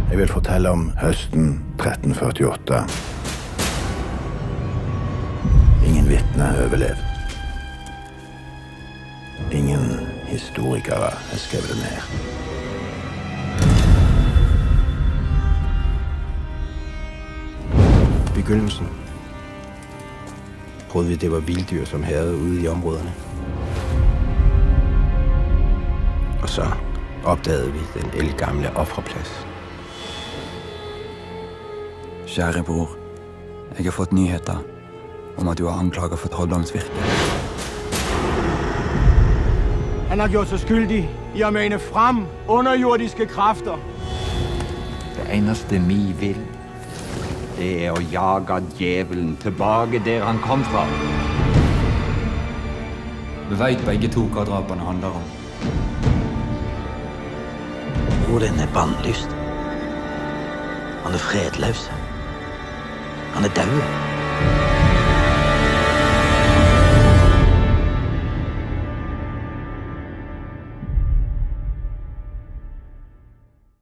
Jeg vil fortelle om høsten 1348. Ingen vitner har overlevd. Ingen historikere har skrevet det ned. I begyndelsen troede vi, det var vilddyr, som hærgede ude i områderne. Og så opdagede vi den ældgamle offerplads. Kjære bror, jeg har fått nyheter om at du er anklaget for trolldomsvirke. Han har gjort sig skyldig i at mane frem underjordiske kræfter. Det eneste vi vil, det er å jage djevelen tilbake der han kom fra. Vi vet begge to hva drapene handler om. Odin er bannlyst. Han er fredløs. Han er død.